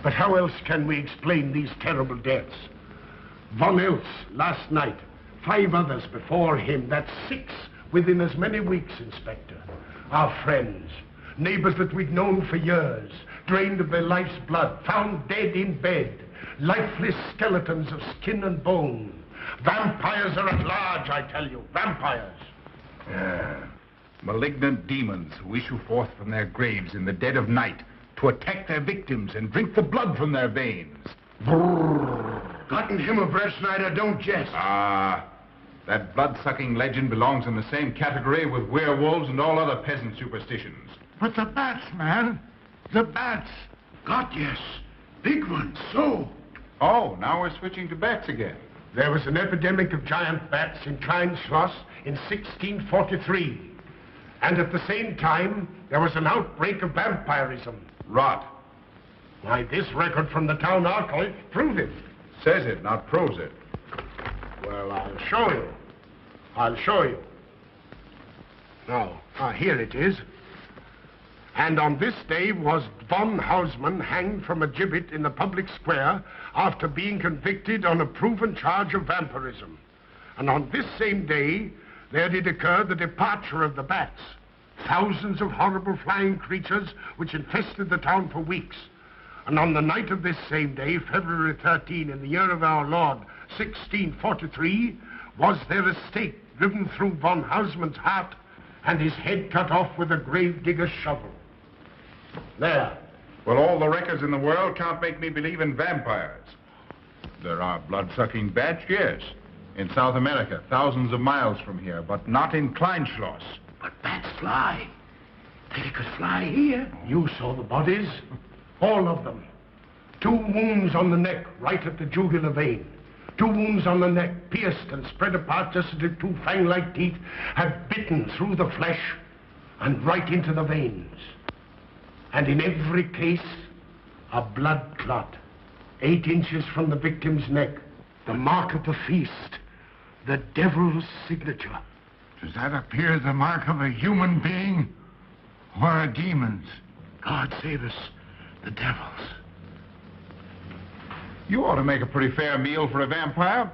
But how else can we explain these terrible deaths? Von Eltz last night, 5 others before him, that's 6 within as many weeks, Inspector. Our friends, neighbors that we'd known for years, drained of their life's blood, found dead in bed, lifeless skeletons of skin and bone. Vampires are at large, I tell you, vampires. Yeah. Malignant demons who issue forth from their graves in the dead of night to attack their victims and drink the blood from their veins. Gotten him abreast, Snyder, don't jest. That blood-sucking legend belongs in the same category with werewolves and all other peasant superstitions. But the bats, man. The bats. God, yes. Big ones, so. Oh, now we're switching to bats again. There was an epidemic of giant bats in Kleinschloss in 1643. And at the same time, there was an outbreak of vampirism. Rot. Why, this record from the town archive proves it. Says it, not proves it. Well, I'll show you. I'll show you. Now, here it is. And on this day was von Hausmann hanged from a gibbet in the public square after being convicted on a proven charge of vampirism. And on this same day, there did occur the departure of the bats. Thousands of horrible flying creatures which infested the town for weeks. And on the night of this same day, February 13, in the year of our Lord, 1643, was there a stake driven through von Hausmann's heart and his head cut off with a grave digger's shovel. There. Well, all the records in the world can't make me believe in vampires. There are blood-sucking bats, yes. In South America, thousands of miles from here, but not in Kleinschloss. But bats fly. They could fly here. You saw the bodies. All of them. 2 wounds on the neck, right at the jugular vein. 2 wounds on the neck, pierced and spread apart just as if 2 fang-like teeth had bitten through the flesh and right into the veins. And in every case, a blood clot, 8 inches from the victim's neck. The mark of the feast, the devil's signature. Does that appear the mark of a human being or a demon's? God save us, the devil's. You ought to make a pretty fair meal for a vampire.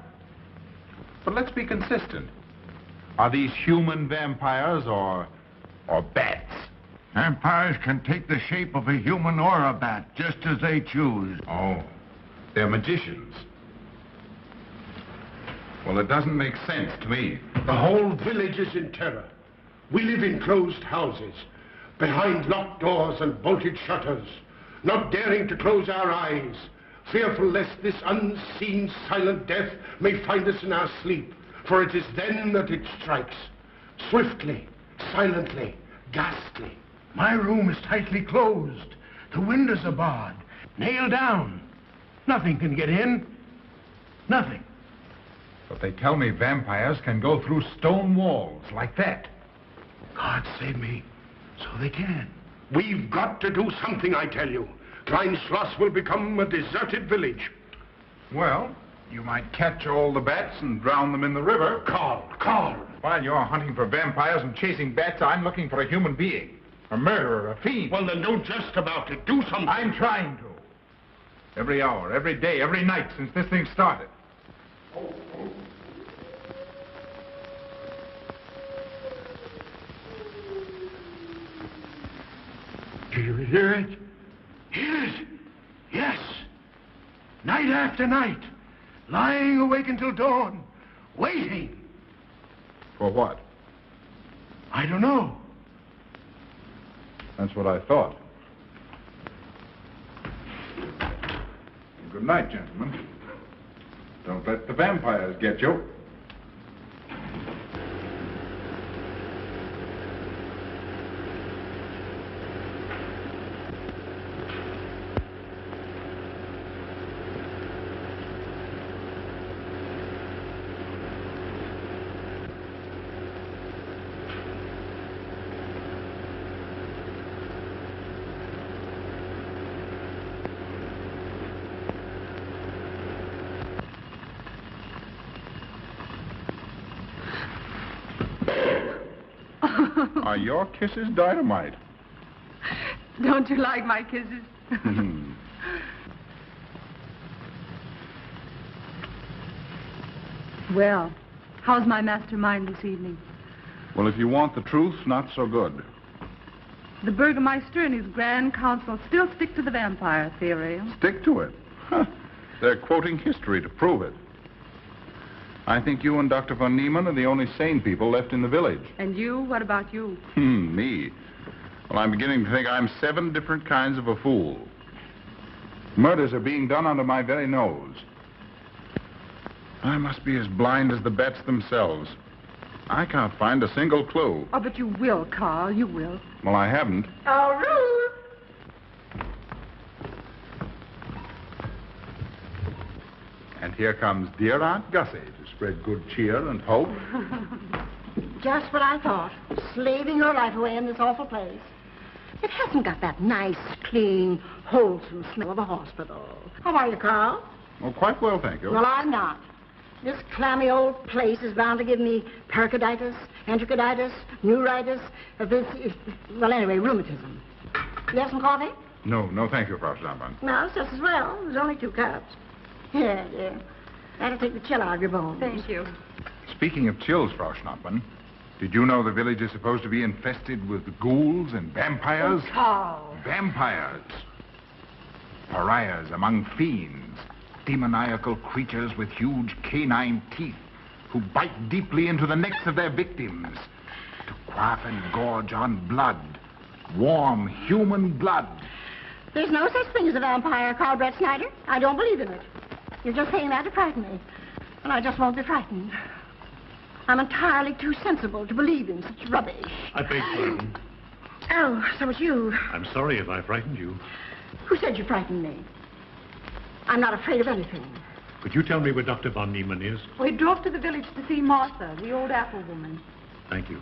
But let's be consistent. Are these human vampires or bats? Vampires can take the shape of a human or a bat, just as they choose. Oh, they're magicians. Well, it doesn't make sense to me. The whole village is in terror. We live in closed houses, behind locked doors and bolted shutters, not daring to close our eyes, fearful lest this unseen silent death may find us in our sleep, for it is then that it strikes. Swiftly, silently, ghastly. My room is tightly closed. The windows are barred, nailed down. Nothing can get in. Nothing. But they tell me vampires can go through stone walls like that. God save me. So they can. We've got to do something, I tell you. Kleinschloss will become a deserted village. Well, you might catch all the bats and drown them in the river. Carl. While you're hunting for vampires and chasing bats, I'm looking for a human being. A murderer, a fiend. Well, then don't jest about it. Do something. I'm trying to. Every hour, every day, every night since this thing started. Do you hear it? Hear it? Yes. Night after night. Lying awake until dawn. Waiting. For what? I don't know. That's what I thought. Good night, gentlemen. Don't let the vampires get you. Are your kisses dynamite? Don't you like my kisses? Well, how's my mastermind this evening? Well, if you want the truth, not so good. The Burgermeister and his Grand Council still stick to the vampire theory. Stick to it. Huh. They're quoting history to prove it. I think you and Dr. von Niemann are the only sane people left in the village. And you? What about you? Me? Well, I'm beginning to think I'm 7 different kinds of a fool. Murders are being done under my very nose. I must be as blind as the bats themselves. I can't find a single clue. Oh, but you will, Carl. You will. Well, I haven't. Oh, Ruth! And here comes dear Aunt Gussie to spread good cheer and hope. Just what I thought. Slaving your life away in this awful place. It hasn't got that nice, clean, wholesome smell of a hospital. How are you, Carl? Oh, quite well, thank you. Well, I'm not. This clammy old place is bound to give me pericarditis, enterocolitis, neuritis, well, anyway, rheumatism. You have some coffee? No, thank you, Frau Stammmann. No, it's just as well. There's only 2 cups. Here, dear. That'll take the chill out of your bones. Thank you. Speaking of chills, Frau Schnappmann, did you know the village is supposed to be infested with ghouls and vampires? Oh, Carl. Vampires. Pariahs among fiends. Demoniacal creatures with huge canine teeth who bite deeply into the necks of their victims to quaff and gorge on blood. Warm human blood. There's no such thing as a vampire, Carl Brett Snyder. I don't believe in it. You're just saying that to frighten me. And I just won't be frightened. I'm entirely too sensible to believe in such rubbish. I beg pardon. Oh, so it's you. I'm sorry if I frightened you. Who said you frightened me? I'm not afraid of anything. Could you tell me where Dr. von Niemann is? We drove to the village to see Martha, the old apple woman. Thank you.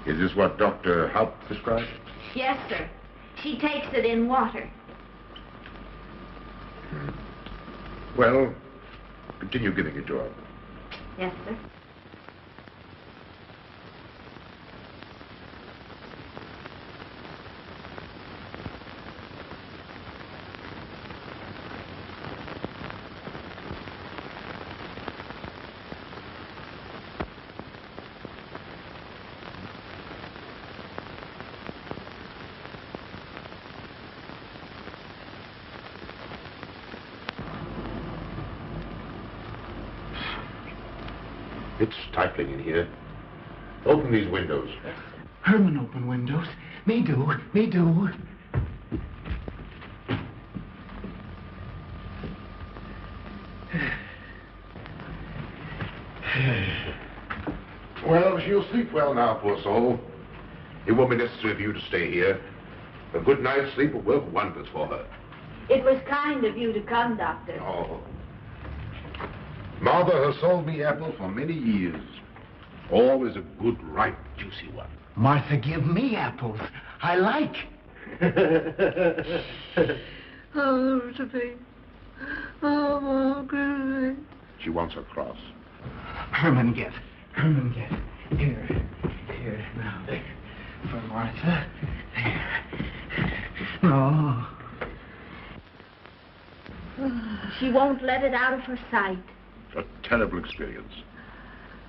Is this what Dr. Haupt prescribed? Yes, sir. She takes it in water. Well, continue giving it to her. Yes, sir. It's stifling in here. Open these windows. Herman open windows. Me do. Well, she'll sleep well now, poor soul. It won't be necessary for you to stay here. A good night's sleep will work wonders for her. It was kind of you to come, Doctor. Oh. Martha has sold me apple for many years. Always a good, ripe, juicy one. Martha, give me apples. I like. Oh, Sophie. Oh, Margaret. She wants her cross. Herman, get. Here. Now, there. For Martha. There. No. She won't let it out of her sight. It's a terrible experience.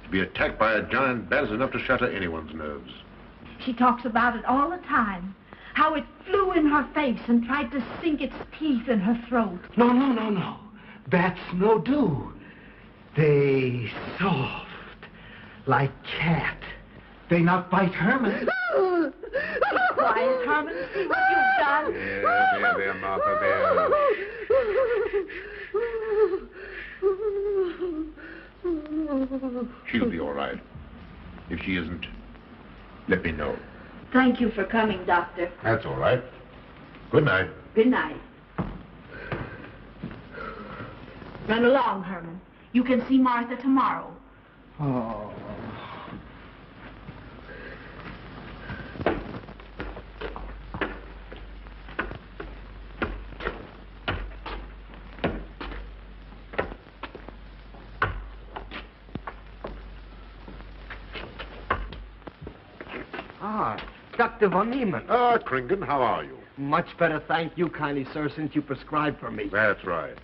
To be attacked by a giant bat is enough to shatter anyone's nerves. She talks about it all the time. How it flew in her face and tried to sink its teeth in her throat. No. Bats no do. They soft, like cat. They not bite Herman. Be quiet, Herman. See what you've done. There, Martha, there. She'll be all right. If she isn't, let me know. Thank you for coming, Doctor. That's all right. Good night. Good night. Run along, Herman. You can see Martha tomorrow. Oh. Dr. von Niemann. Ah, Kringen, how are you? Much better, thank you kindly, sir, since you prescribed for me. That's right.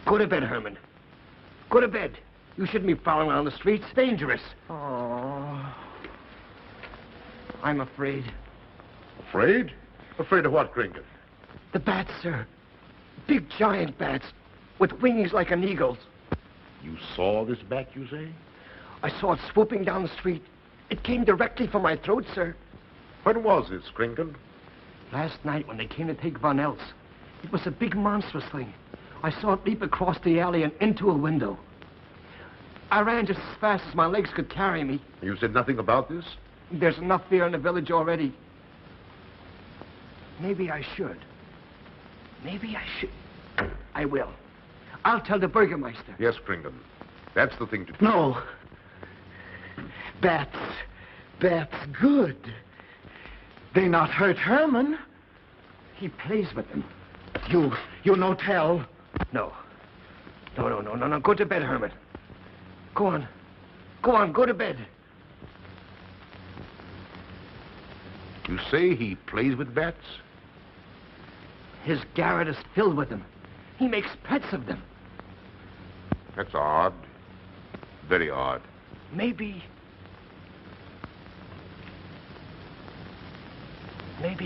Go to bed, Herman. Go to bed. You shouldn't be prowling around the streets. Dangerous. Oh. I'm afraid. Afraid? Afraid of what, Kringen? The bats, sir. Big, giant bats with wings like an eagle's. You saw this bat, you say? I saw it swooping down the street. It came directly for my throat, sir. When was this, Kringen? Last night when they came to take Von Els. It was a big, monstrous thing. I saw it leap across the alley and into a window. I ran just as fast as my legs could carry me. You said nothing about this? There's enough fear in the village already. Maybe I should. Maybe I should. I will. I'll tell the Burgermeister. Yes, Kringen. That's the thing to do. No. Bats good. They not hurt Herman. He plays with them. You no tell. No. No. Go to bed, Herman. Go on, go to bed. You say he plays with bats? His garret is filled with them. He makes pets of them. That's odd. Very odd. Maybe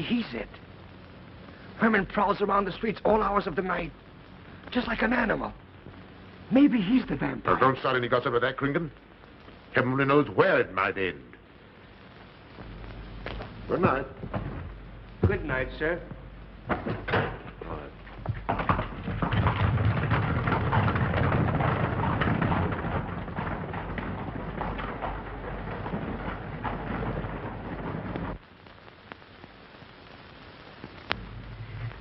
he's it. Herman prowls around the streets all hours of the night, just like an animal. Maybe he's the vampire. Now, don't start any gossip of that, Kringen. Heaven only knows where it might end. Good night. Good night, sir.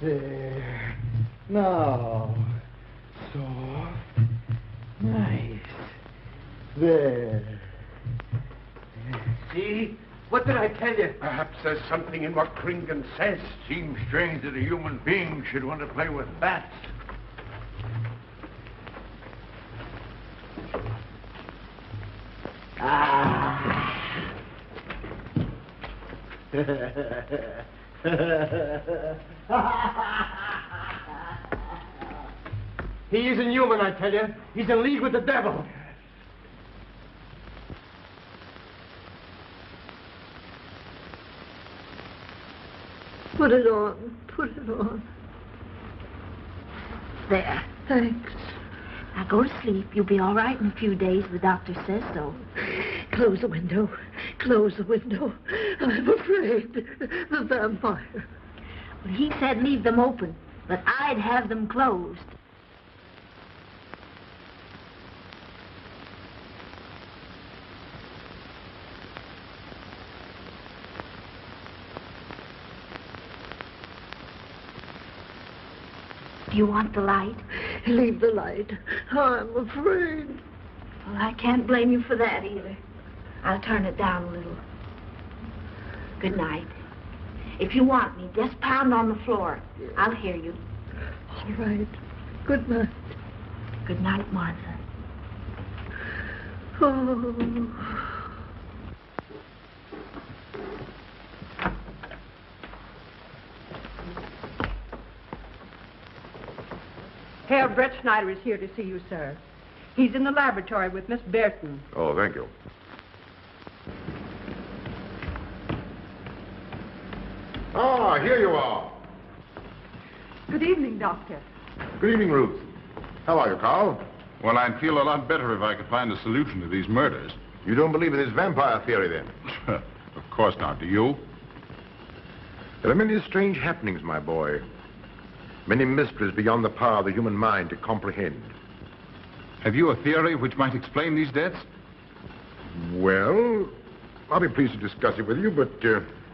There. Now. Soft. Nice. There. See? What did I tell you? Perhaps there's something in what Kringen says. Seems strange that a human being should want to play with bats. He isn't human, I tell you. He's in league with the devil. Put it on. Put it on. There. Thanks. Now go to sleep. You'll be all right in a few days. The doctor says so. Close the window. Close the window. I'm afraid. The vampire. Well, he said leave them open, but I'd have them closed. Do you want the light? Leave the light. I'm afraid. Well, I can't blame you for that either. I'll turn it down a little. Good night. If you want me, just pound on the floor. I'll hear you. All right. Good night. Good night, Martha. Oh. Sheriff Brett Schneider is here to see you, sir. He's in the laboratory with Miss Burton. Oh, thank you. Ah, here you are. Good evening, Doctor. Good evening, Ruth. How are you, Carl? Well, I'd feel a lot better if I could find a solution to these murders. You don't believe in this vampire theory, then? Of course not. Do you? There are many strange happenings, my boy. Many mysteries beyond the power of the human mind to comprehend. Have you a theory which might explain these deaths? Well, I'll be pleased to discuss it with you, but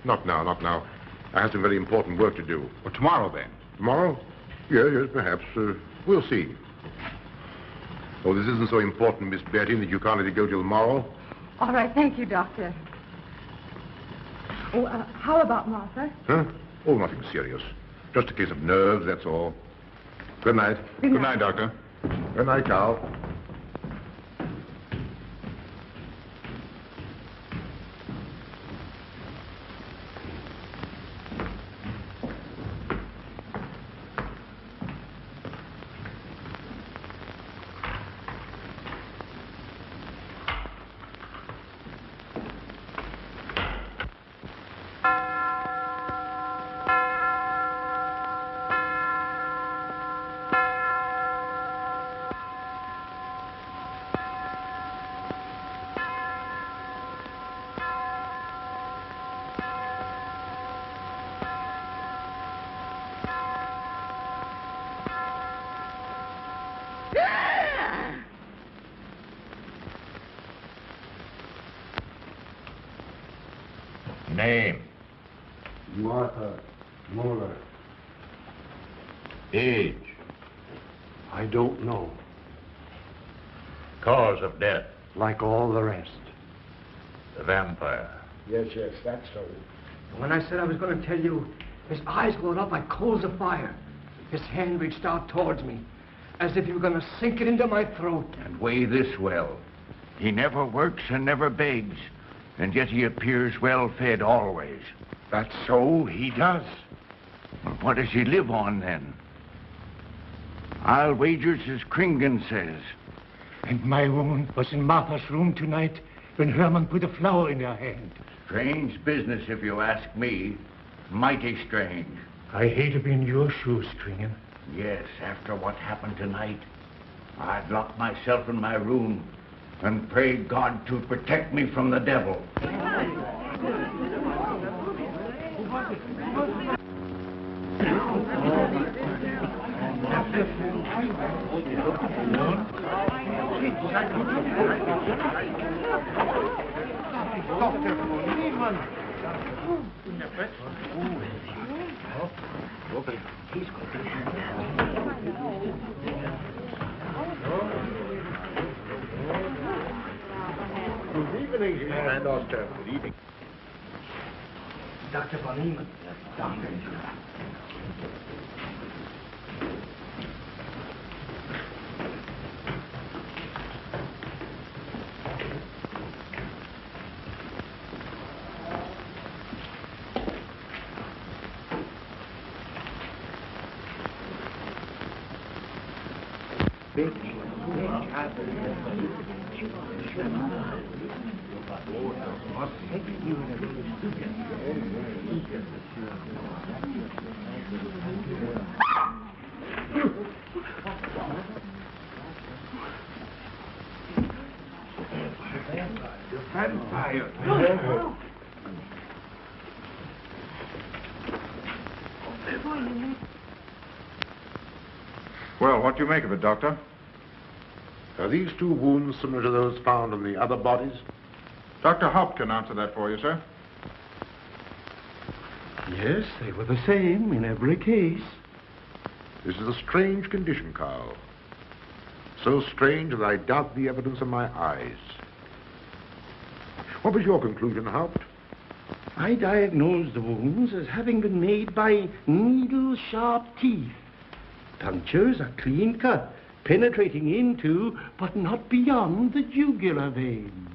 not now, not now. I have some very important work to do. Well, tomorrow, then. Tomorrow? Yes, perhaps. We'll see. Oh, this isn't so important, Miss Betty, that you can't let it go till tomorrow. All right, thank you, Doctor. Oh, how about Martha? Huh? Oh, nothing serious. Just a case of nerves, that's all. Good night. Good night, Doctor. Good night, Carl. Name? Martha Muller. Age? I don't know. Cause of death? Like all the rest. The vampire? Yes, that's so. When I said I was going to tell you, his eyes glowed up like coals of fire. His hand reached out towards me, as if he were going to sink it into my throat. And weigh this well. He never works and never begs, and yet he appears well-fed always. That's so, he does. Well, what does he live on, then? I'll wager it's as Kringen says. And my wound was in Martha's room tonight when Herman put a flower in her hand. Strange business, if you ask me. Mighty strange. I hate to be in your shoes, Kringen. Yes, after what happened tonight, I'd lock myself in my room and pray God to protect me from the devil. Good evening, Van Oster. Good evening. Dr. von Niemann. Doctor. Well, what do you make of it, Doctor? Are these two wounds similar to those found on the other bodies? Dr. Haupt can answer that for you, sir. Yes, they were the same in every case. This is a strange condition, Carl. So strange that I doubt the evidence of my eyes. What was your conclusion, Haupt? I diagnosed the wounds as having been made by needle-sharp teeth. Punctures are clean cut, penetrating into, but not beyond, the jugular vein.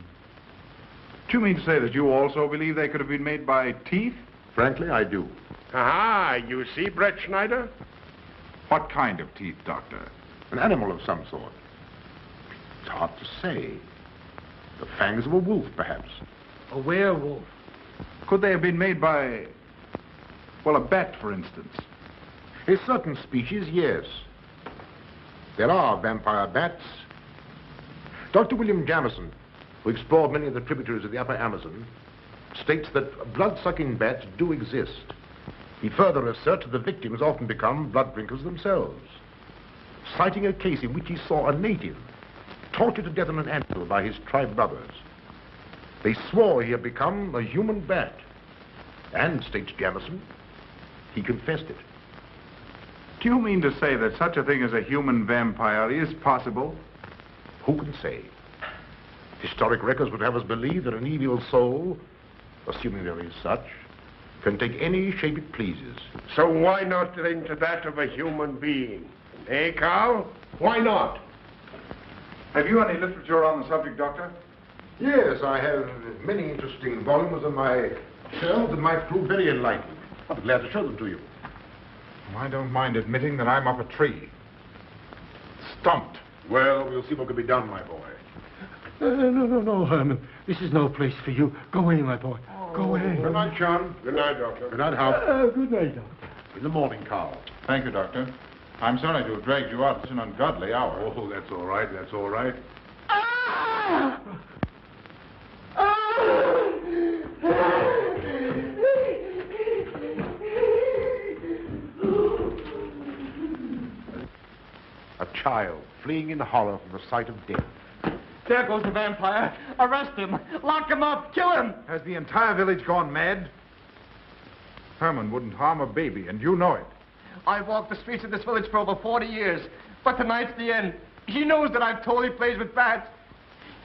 Do you mean to say that you also believe they could have been made by teeth? Frankly, I do. Aha, you see, Brett Schneider? What kind of teeth, Doctor? An animal of some sort. It's hard to say. The fangs of a wolf, perhaps. A werewolf. Could they have been made by, well, a bat, for instance? A certain species, yes. There are vampire bats. Dr. William Jamison, who explored many of the tributaries of the upper Amazon, states that blood-sucking bats do exist. He further asserts that the victims often become blood drinkers themselves, citing a case in which he saw a native tortured to death on an anthill by his tribe brothers. They swore he had become a human bat, and, states Jamison, he confessed it. Do you mean to say that such a thing as a human vampire is possible? Who can say? Historic records would have us believe that an evil soul, assuming there is such, can take any shape it pleases. So why not into that of a human being? Eh, Carl? Why not? Have you any literature on the subject, Doctor? Yes, I have many interesting volumes on my shelves that might prove very enlightening. I'll be glad to show them to you. I don't mind admitting that I'm up a tree. Stumped. Well, we'll see what can be done, my boy. No, Herman. This is no place for you. Go away, my boy. Go away. Good night, John. Good night, Doctor. Good night, Hal. Good night, Doctor. In the morning, Carl. Thank you, Doctor. I'm sorry to have dragged you out at such an ungodly hour. Oh, that's all right. That's all right. A child fleeing in horror from the sight of death. There goes the vampire. Arrest him. Lock him up. Kill him. Has the entire village gone mad? Herman wouldn't harm a baby, and you know it. I've walked the streets of this village for over 40 years, but tonight's the end. He knows that I've told he plays with bats.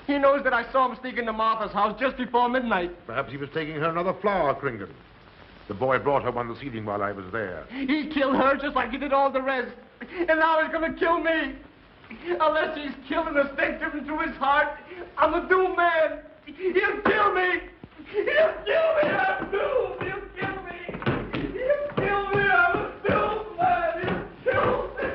He knows that I saw him sneak into Martha's house just before midnight. Perhaps he was taking her another flower, Kringan. The boy brought her one this evening while I was there. He killed her just like he did all the rest. And now he's going to kill me. Unless he's killed an instinct different to his heart, I'm a doomed man. He'll kill me. He'll kill me. I'm doomed. He'll kill me. He'll kill me. I'm a doomed man. He'll kill me.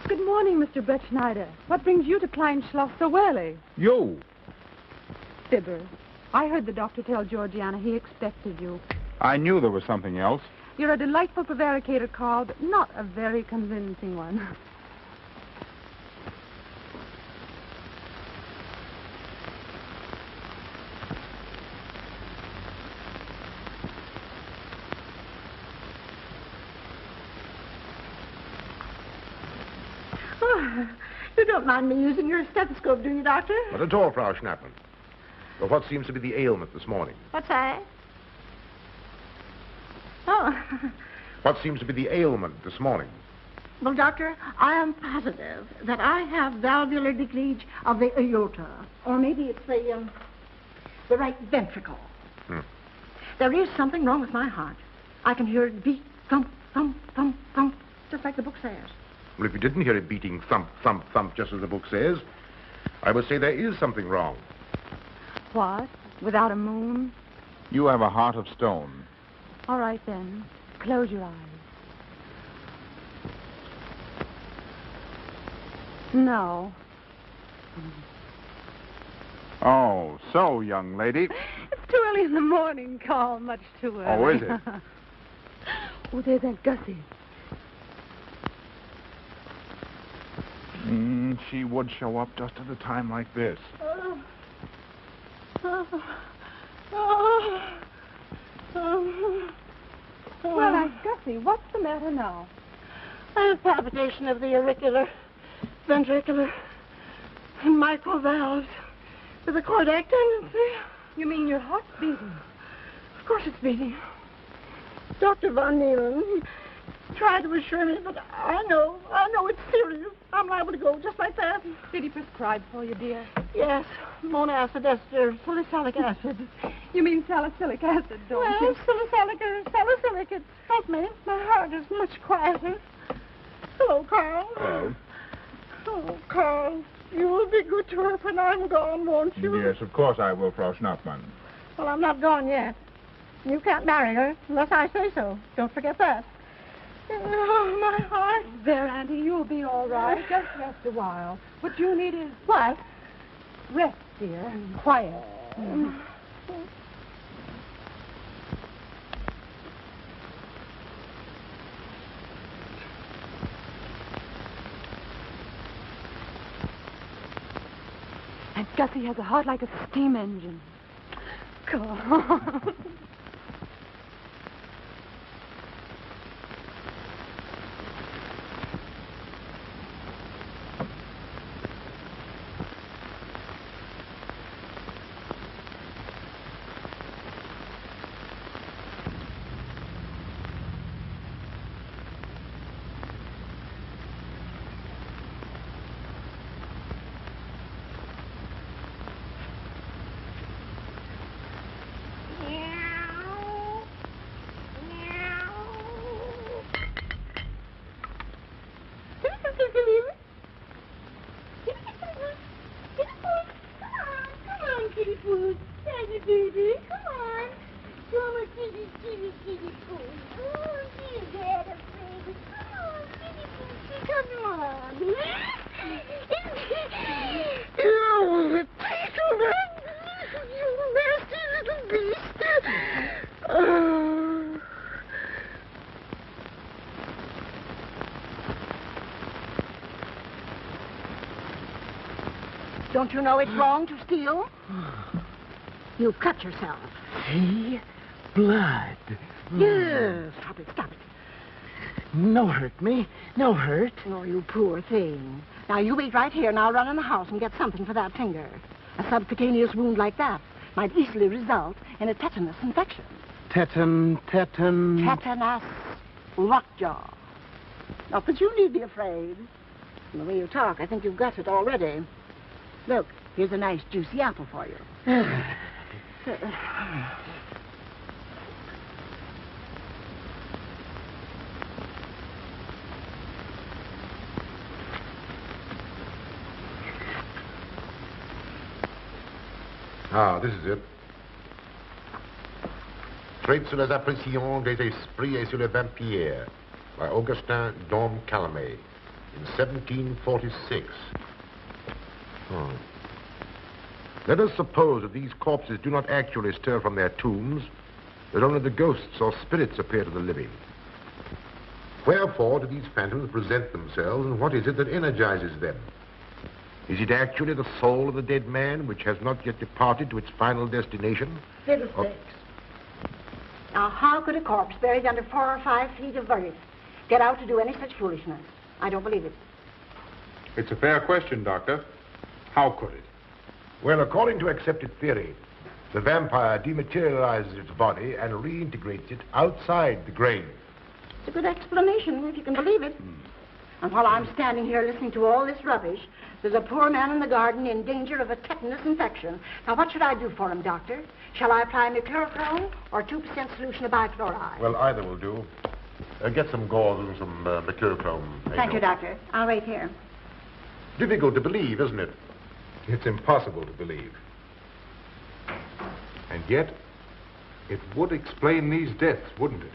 Good morning, Mr. Brett Schneider. What brings you to Klein Schloss so early? You? Fibber, I heard the doctor tell Georgiana he expected you. I knew there was something else. You're a delightful prevaricator, Carl, but not a very convincing one. You don't mind me using your stethoscope, do you, Doctor? Not at all, Frau Schnappmann. But what seems to be the ailment this morning? What's that? Oh. What seems to be the ailment this morning? Well, Doctor, I am positive that I have valvular leakage of the aorta. Or maybe it's the right ventricle. There is something wrong with my heart. I can hear it beat, thump, thump, thump, thump, just like the book says. Well, if you didn't hear it beating thump, thump, thump, just as the book says, I would say there is something wrong. What? Without a moon? You have a heart of stone. All right, then. Close your eyes. No. Oh, so, young lady. It's too early in the morning, Carl. Much too early. Oh, is it? Oh, there's Aunt Gussie. She would show up just at a time like this. Well, now, Gussie, what's the matter now? I have palpitation of the auricular, ventricular, and mitral valves with a cardiac tendency. You mean your heart's beating? Of course it's beating. Dr. Von Neelan tried to assure me, but I know it's serious. I'm liable to go just like that. Did he prescribe for you, dear? Yes, monacid ester, salicylic acid. You mean salicylic acid, don't Well, you? salicylic, it helped me. My heart is much quieter. Hello, Carl. Hello. Oh, Carl, you will be good to her when I'm gone, won't you? Yes, of course I will, Frau Schnappmann. Well, I'm not gone yet. You can't marry her unless I say so. Don't forget that. Oh, my heart. There, Auntie, you'll be all right. Just rest a while. What you need is What? rest, dear, and quiet. And Gussie has a heart like a steam engine. Go on. Don't you know it's wrong to steal? You cut yourself. See? Blood. Yes. Stop it. No hurt me. No hurt. Oh, you poor thing. Now, you wait right here, and I'll run in the house and get something for that finger. A subcutaneous wound like that might easily result in a tetanus infection. Tetanus. Tetanus. Lockjaw. Not that you need be afraid. From the way you talk, I think you've got it already. Look, here's a nice juicy apple for you. Ah, this is it. Traits sur les impressions des esprits et sur les vampires by Augustin Dom Calamet in 1746. Oh. Let us suppose that these corpses do not actually stir from their tombs, that only the ghosts or spirits appear to the living. Wherefore do these phantoms present themselves, and what is it that energizes them? Is it actually the soul of the dead man which has not yet departed to its final destination? Fiddlesticks. Now, how could a corpse buried under 4 or 5 feet of earth get out to do any such foolishness? I don't believe it. It's a fair question, Doctor. How could it? Well, according to accepted theory, the vampire dematerializes its body and reintegrates it outside the grave. It's a good explanation, if you can believe it. And while I'm standing here listening to all this rubbish, there's a poor man in the garden in danger of a tetanus infection. Now, what should I do for him, Doctor? Shall I apply mercurochrome or 2% solution of bifluoride? Well, either will do. Get some gauze and some mercurochrome. Thank you, Doctor. I'll wait here. Difficult to believe, isn't it? It's impossible to believe. And yet, it would explain these deaths, wouldn't it?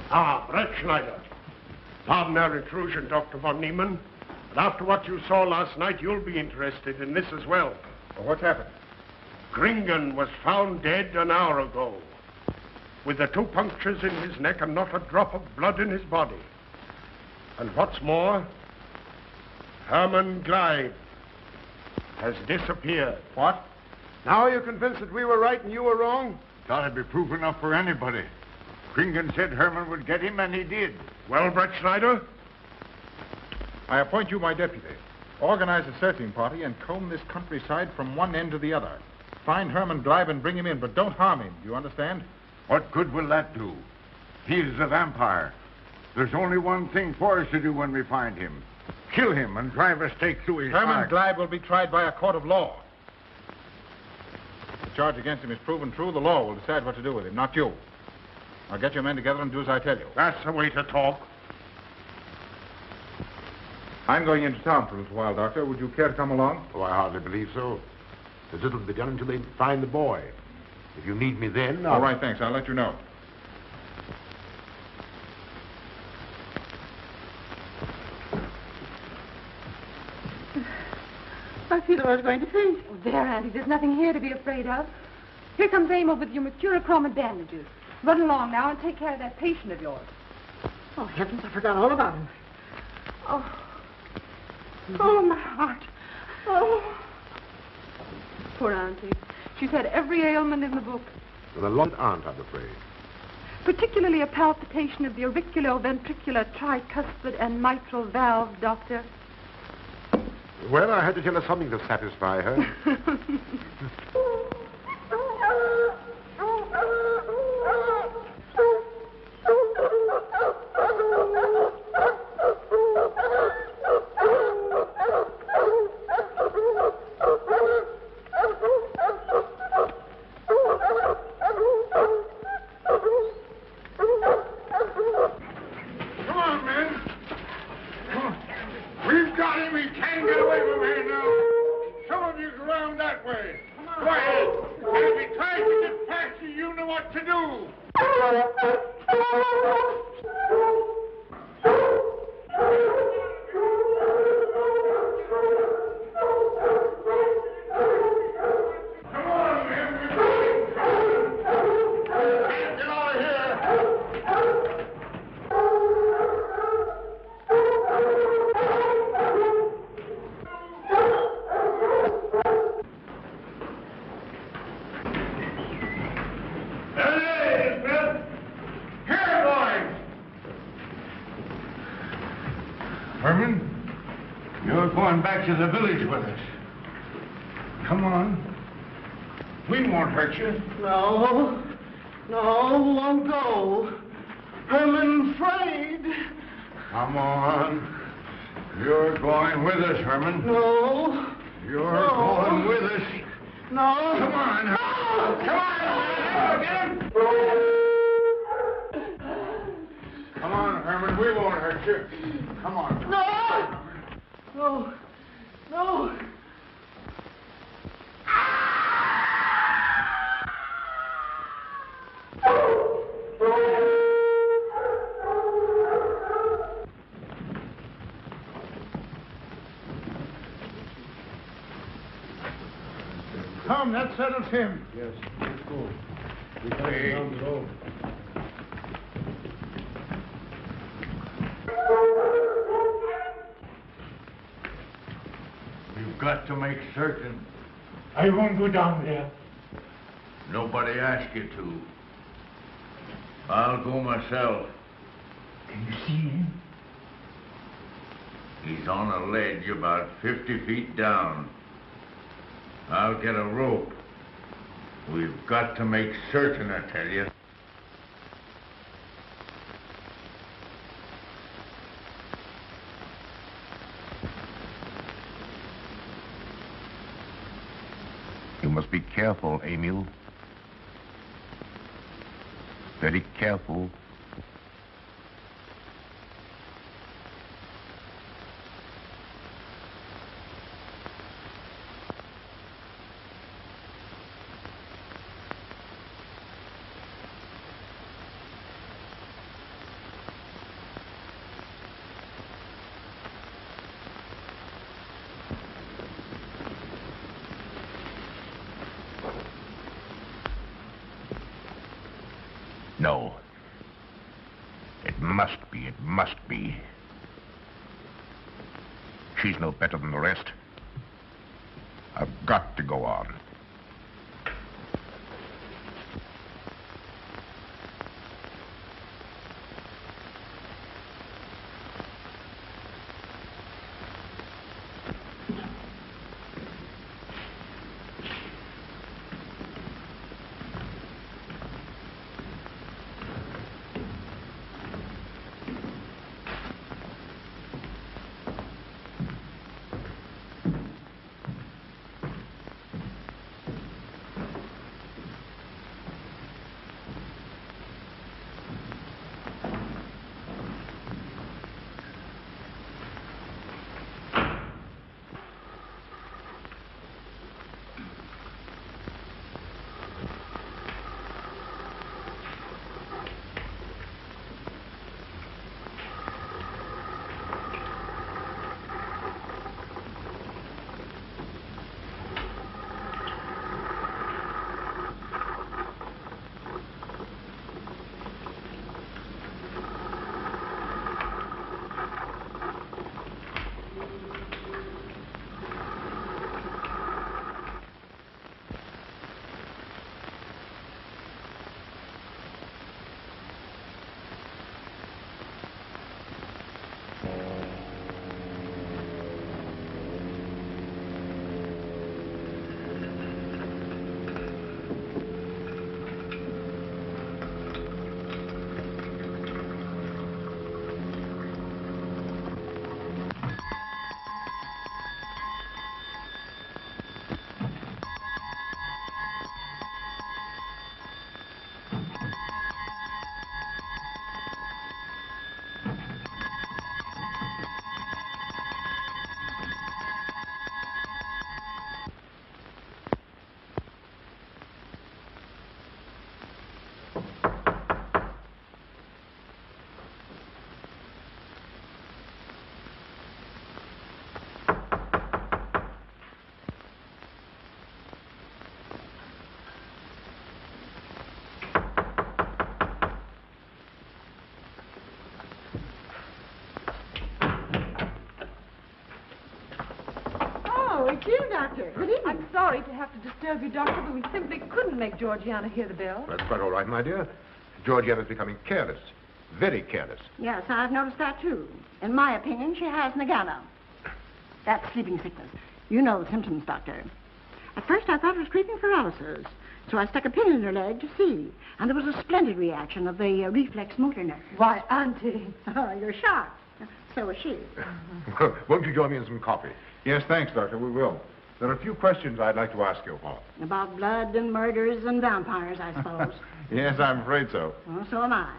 Ah, Brett Schneider. Pardon our intrusion, Dr. von Niemann. But after what you saw last night, you'll be interested in this as well. Well, what's happened? Gringen was found dead an hour ago, with the 2 punctures in his neck and not a drop of blood in his body. And what's more, Herman Gleib has disappeared. What? Now you're convinced that we were right and you were wrong? That'd be proof enough for anybody. Kringen said Herman would get him, and he did. Well, Brett Schneider? I appoint you my deputy. Organize a searching party and comb this countryside from one end to the other. Find Herman Gleib and bring him in, but don't harm him. Do you understand? What good will that do? He is a vampire. There's only one thing for us to do when we find him. Kill him and drive a stake through his Herman heart. Gleib will be tried by a court of law. If the charge against him is proven true, the law will decide what to do with him, not you. Now get your men together and do as I tell you. That's the way to talk. I'm going into town for a little while, Doctor. Would you care to come along? Oh, I hardly believe so. There's little to be done until they find the boy. If you need me then, All right, thanks. I'll let you know. I feel I was going to faint. Oh, there, Auntie, there's nothing here to be afraid of. Here comes Emil with your mercurochrome and bandages. Run along now and take care of that patient of yours. Oh, heavens, I forgot all about him. Oh. Oh, my heart. Oh. Poor Auntie. She's had every ailment in the book. with a long aunt, I'm afraid. Particularly a palpitation of the auriculoventricular, tricuspid, and mitral valve, Doctor. Well, I had to tell her something to satisfy her. To the village with us. Come on. We won't hurt you. No, won't go. Herman afraid. Come on. You're going with us, Herman. No. You're going with us. No. Come on. No. Come on. Come on, Herman. We won't hurt you. Come on. No. No. Come, that settles him. Yes, let's go. We gotta get down the road. You've got to make certain. I won't go down there. Nobody asked you to. I'll go myself. Can you see him? He's on a ledge about 50 feet down. I'll get a rope. We've got to make certain, I tell you. You must be careful, Emil. Very careful. No. It must be. She's no better than the rest. I've got to go on. Doctor. Good evening. I'm sorry to have to disturb you, Doctor, but we simply couldn't make Georgiana hear the bell. That's quite all right, my dear. Georgiana's becoming careless. Very careless. Yes, I've noticed that, too. In my opinion, she has Nagana. That's sleeping sickness. You know the symptoms, Doctor. At first, I thought it was creeping paralysis, so I stuck a pin in her leg to see. And there was a splendid reaction of the reflex motor nerve. Why, Auntie. Oh, you're shocked. So is she. Won't you join me in some coffee? Yes, thanks, Doctor. We will. There are a few questions I'd like to ask you. About blood and murders and vampires, I suppose. Yes, I'm afraid so. Well, so am I.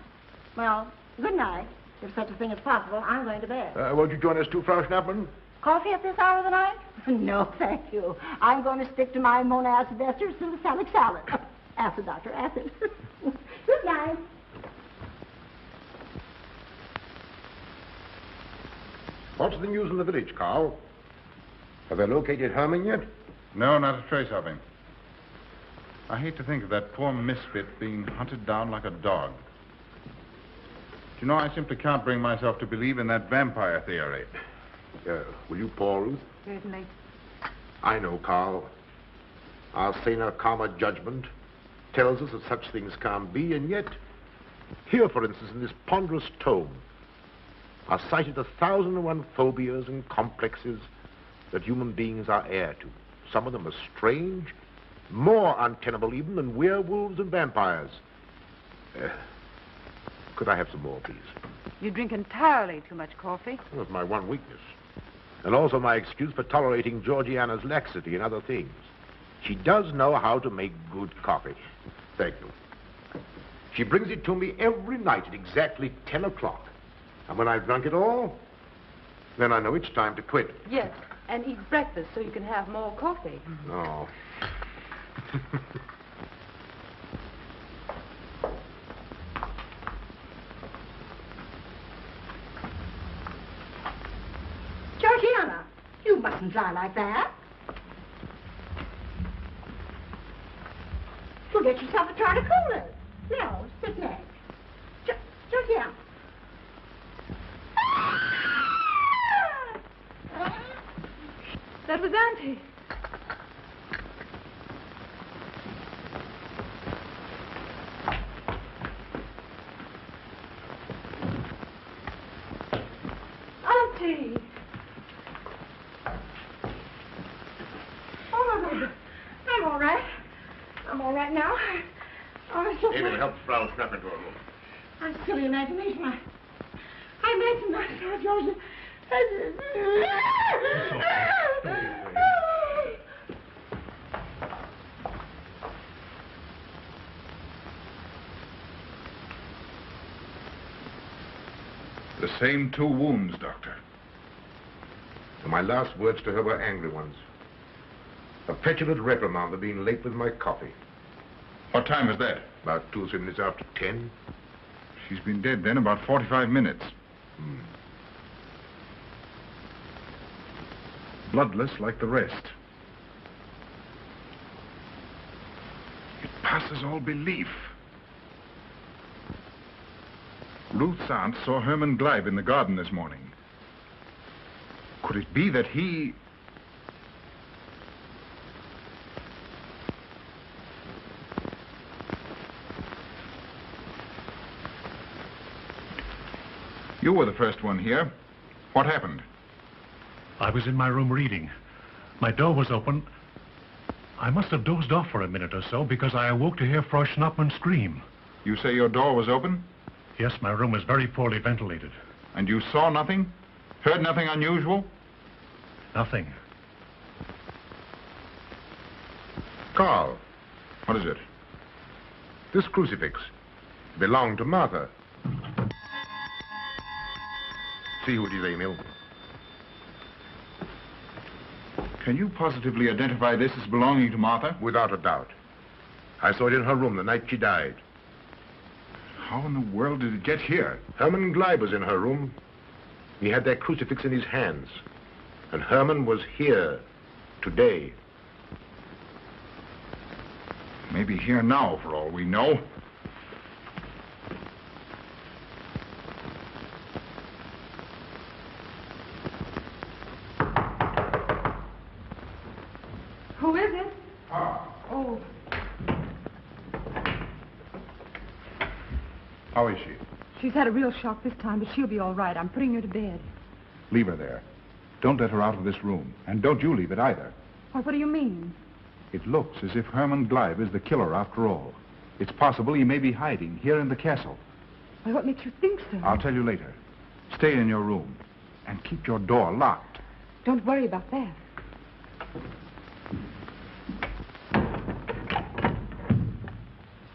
Well, good night. If such a thing is possible, I'm going to bed. Won't you join us too, Frau Schnappmann? Coffee at this hour of the night? No, thank you. I'm going to stick to my monacid ester salicylic salad. Acid, Doctor, acid. Good night. What's the news in the village, Carl? Have they located Herman yet? No, not a trace of him. I hate to think of that poor misfit being hunted down like a dog. Do you know, I simply can't bring myself to believe in that vampire theory. Will you pour, Ruth? Certainly. I know, Carl. Our saner, calmer judgment tells us that such things can't be, and yet, here, for instance, in this ponderous tome, are cited 1,001 phobias and complexes that human beings are heir to. Some of them are strange, more untenable even than werewolves and vampires. Could I have some more, please? You drink entirely too much coffee. That's my one weakness. And also my excuse for tolerating Georgiana's laxity and other things. She does know how to make good coffee. Thank you. She brings it to me every night at exactly 10 o'clock. And when I've drunk it all, then I know it's time to quit. Yes, and eat breakfast so you can have more coffee. No. Georgiana, you mustn't lie like that. You'll get yourself a jar to cool it. No, sit next. Georgiana. That was Auntie. Auntie. Oh, I'm all right. I'm all right now. Oh, so David, help Frau Schnappmann to her room. I'm silly imagination. I imagine myself, Joseph. The same 2 wounds, Doctor. And my last words to her were angry ones. A petulant reprimand for being late with my coffee. What time was that? About 2 or 3 minutes after 10. She's been dead then about 45 minutes. Bloodless like the rest. It passes all belief. Ruth's aunt saw Herman Gleib in the garden this morning. Could it be that he... You were the first one here. What happened? I was in my room reading. My door was open. I must have dozed off for a minute or so because I awoke to hear Frau Schnappmann scream. You say your door was open? Yes, my room is very poorly ventilated. And you saw nothing? Heard nothing unusual? Nothing. Carl. What is it? This crucifix belonged to Martha. See who it is, Emil. Can you positively identify this as belonging to Martha? Without a doubt. I saw it in her room the night she died. How in the world did it get here? Herman Gleib was in her room. He had that crucifix in his hands. And Herman was here today. Maybe here now, for all we know. Who is it? Ah. Oh, How is she? she's had a real shock this time, but she'll be all right. I'm putting her to bed. Leave her there. Don't let her out of this room. And don't you leave it either. What do you mean? It looks as if Herman Gleib is the killer after all. It's possible he may be hiding here in the castle. Why, what makes you think so? I'll tell you later. Stay in your room and keep your door locked. Don't worry about that.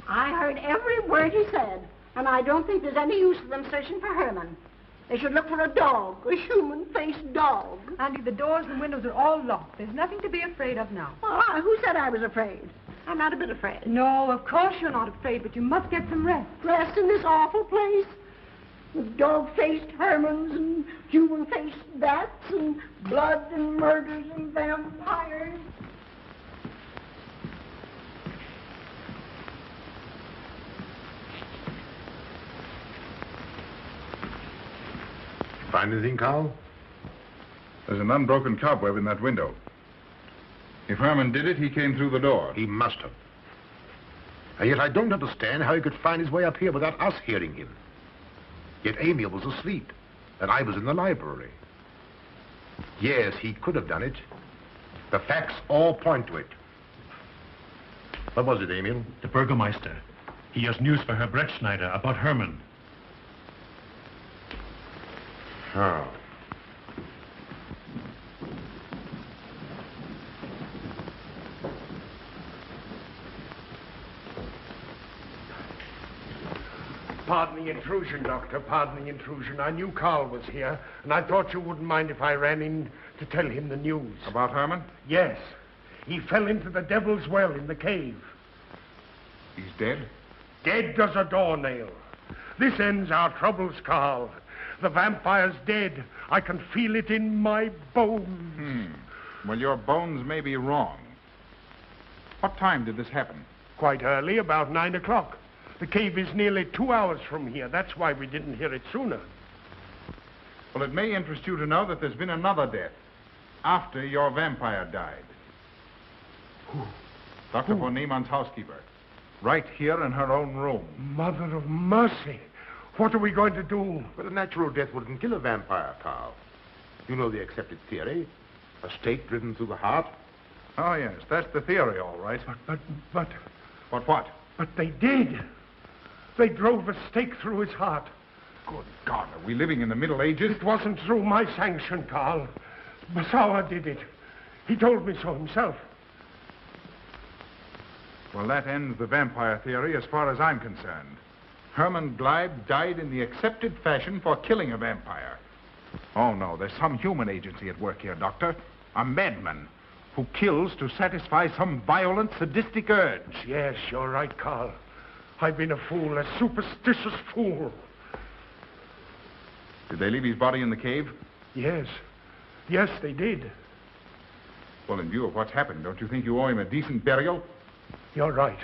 I heard every word he said, and I don't think there's any use of them searching for Herman. They should look for a dog, a human-faced dog. Auntie, the doors and windows are all locked. There's nothing to be afraid of now. Well, who said I was afraid? I'm not a bit afraid. No, of course you're not afraid, but you must get some rest. Rest in this awful place? With dog-faced Hermans and human-faced bats and blood and murders and vampires. Find anything, Carl? There's an unbroken cobweb in that window. If Herman did it, he came through the door. He must have. And yet I don't understand how he could find his way up here without us hearing him. Yet Amy was asleep, and I was in the library. Yes, he could have done it. The facts all point to it. What was it, Emil? The Burgermeister. He has news for Herr Brettschneider about Herman. Oh. Pardon the intrusion, Doctor. Pardon the intrusion. I knew Carl was here, and I thought you wouldn't mind if I ran in to tell him the news. About Herman? Yes. He fell into the Devil's Well in the cave. He's dead? Dead as a doornail. This ends our troubles, Carl. The vampire's dead. I can feel it in my bones. Well, your bones may be wrong. What time did this happen? Quite early, about 9 o'clock. The cave is nearly 2 hours from here. That's why we didn't hear it sooner. Well, it may interest you to know that there's been another death after your vampire died. Dr. von Niemann's housekeeper. Right here in her own room. Mother of mercy. What are we going to do? But a natural death wouldn't kill a vampire, Carl. You know the accepted theory. A stake driven through the heart. Oh, yes, that's the theory, all right. But... But what? But they did. They drove a stake through his heart. Good God, are we living in the Middle Ages? It wasn't through my sanction, Carl. Basawa did it. He told me so himself. Well, that ends the vampire theory as far as I'm concerned. Herman Gleib died in the accepted fashion for killing a vampire. Oh, no, there's some human agency at work here, Doctor. A madman who kills to satisfy some violent, sadistic urge. Yes, you're right, Carl. I've been a fool, a superstitious fool. Did they leave his body in the cave? Yes. Yes, they did. Well, in view of what's happened, don't you think you owe him a decent burial? You're right.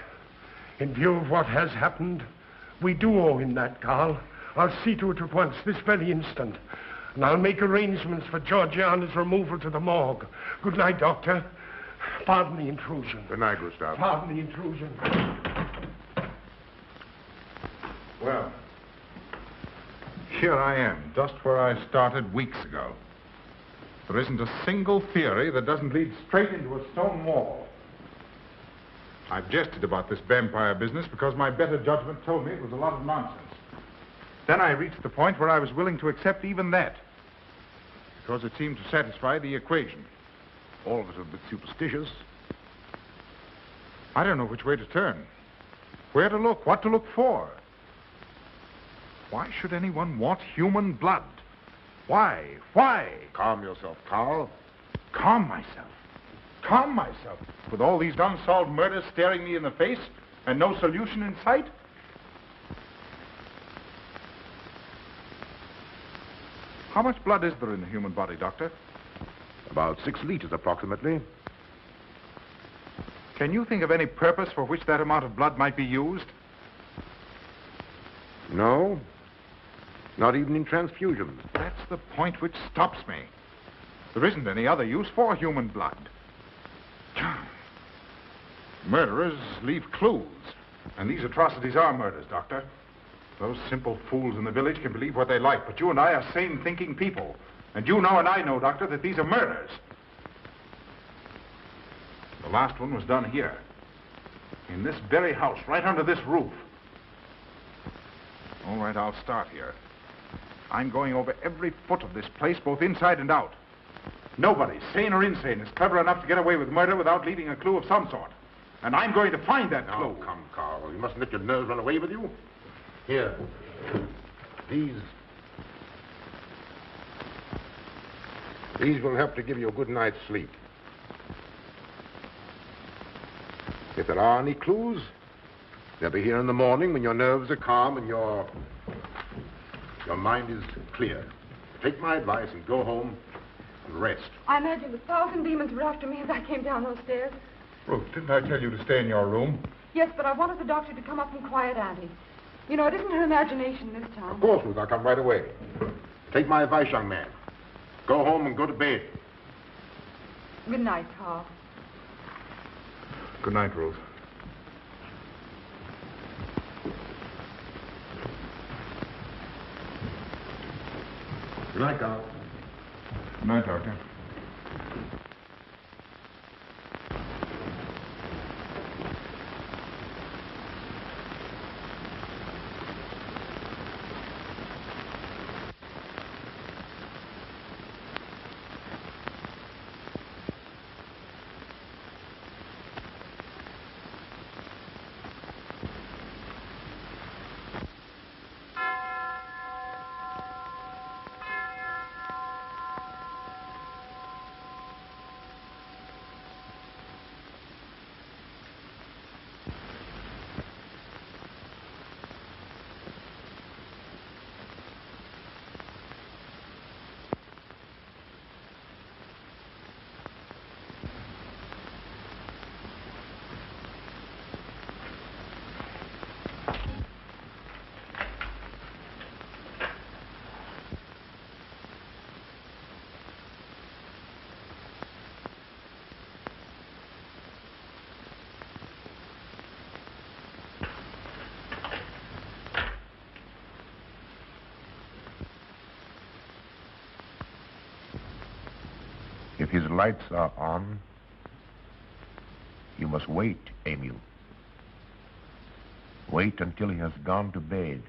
In view of what has happened, we do owe him that, Carl. I'll see to it at once, this very instant. And I'll make arrangements for Georgiana's removal to the morgue. Good night, Doctor. Pardon the intrusion. Good night, Gustav. Pardon the intrusion. Well, here I am, just where I started weeks ago. There isn't a single theory that doesn't lead straight into a stone wall. I've jested about this vampire business because my better judgment told me it was a lot of nonsense. Then I reached the point where I was willing to accept even that, because it seemed to satisfy the equation. All of it a bit superstitious. I don't know which way to turn, where to look, what to look for. Why should anyone want human blood? Why? Why? Calm yourself, Carl. Calm myself. Calm myself. With all these unsolved murders staring me in the face and no solution in sight? How much blood is there in the human body, Doctor? About 6 liters, approximately. Can you think of any purpose for which that amount of blood might be used? No. Not even in transfusions. That's the point which stops me. There isn't any other use for human blood. Murderers leave clues. And these atrocities are murders, Doctor. Those simple fools in the village can believe what they like, but you and I are sane, thinking people. And you know and I know, Doctor, that these are murders. The last one was done here. In this very house, right under this roof. All right, I'll start here. I'm going over every foot of this place, both inside and out. Nobody, sane or insane, is clever enough to get away with murder without leaving a clue of some sort. And I'm going to find that clue. Oh, come, Carl. You mustn't let your nerves run away with you. Here. These will help to give you a good night's sleep. If there are any clues, they'll be here in the morning when your nerves are calm and your mind is clear. Take my advice and go home and rest. I imagine 1,000 demons were after me as I came down those stairs. Ruth, didn't I tell you to stay in your room? Yes, but I wanted the doctor to come up and quiet Auntie. You know, it isn't her imagination this time. Of course, Ruth, I'll come right away. Take my advice, young man. Go home and go to bed. Good night, Carl. Good night, Ruth. Good night, Carl. Good night, Doctor. If his lights are on, you must wait, Emil. Wait until he has gone to bed.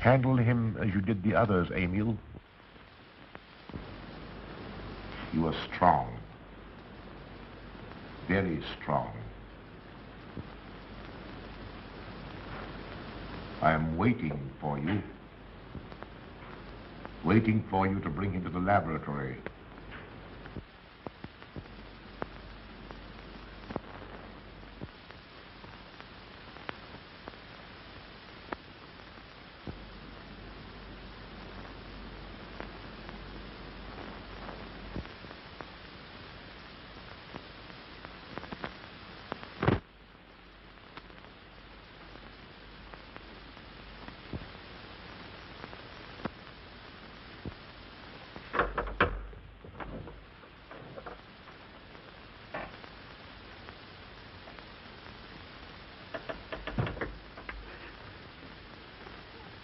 Handle him as you did the others, Emil. You are strong. Very strong. I am waiting for you. Waiting for you to bring him to the laboratory.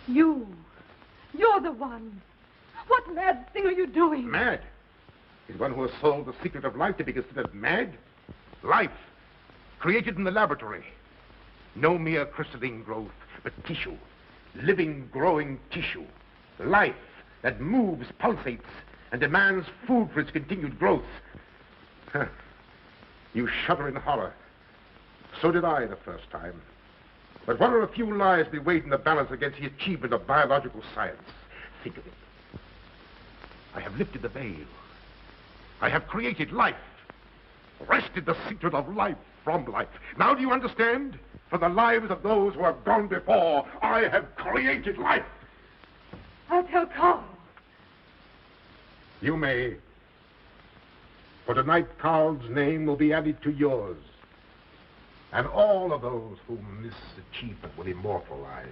You're the one. What mad thing are you doing? Mad? Is one who has solved the secret of life to be considered mad? Life, created in the laboratory. No mere crystalline growth, but tissue. Living, growing tissue. Life that moves, pulsates, and demands food for its continued growth. Huh. You shudder in horror. So did I the first time. But what are a few lives be weighed in the balance against the achievement of biological science? Think of it. I have lifted the veil. I have created life. Wrested the secret of life from life. Now do you understand? From the lives of those who have gone before, I have created life. I'll tell Carl. You may. For tonight, Carl's name will be added to yours. And all of those whom this achievement will immortalize.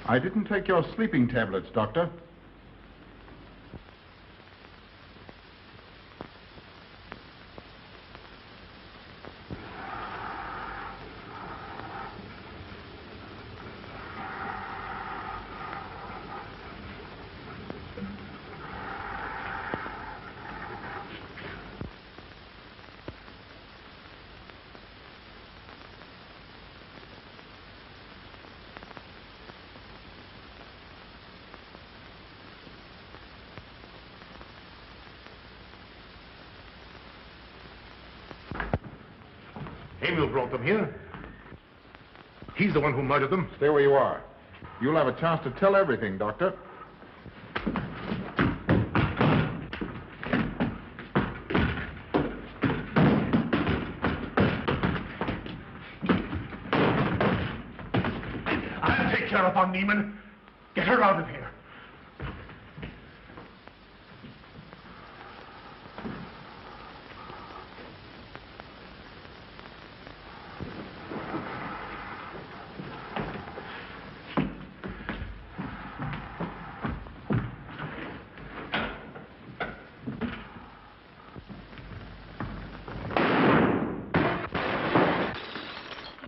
I didn't take your sleeping tablets, Doctor. Emil brought them here. He's the one who murdered them. Stay where you are. You'll have a chance to tell everything, Doctor. I'll take care of von Niemann. Get her out of here.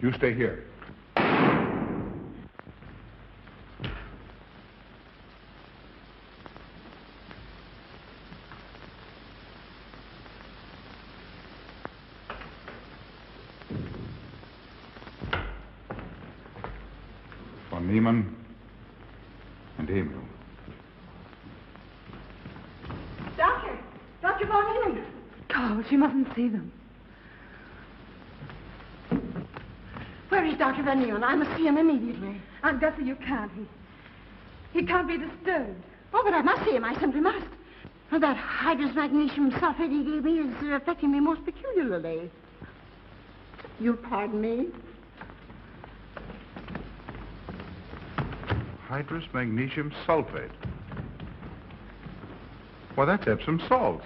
You stay here. Von Niemann and Emil. Doctor! Dr. Von Niemann! Carl, she mustn't see them. Where is Dr. Van Nieuwen? I must see him immediately. Aunt Gussie, you can't. He can't be disturbed. Oh, but I must see him. I simply must. That hydrous magnesium sulfate he gave me is affecting me most peculiarly. You'll pardon me? Hydrous magnesium sulfate. Why, that's Epsom salts.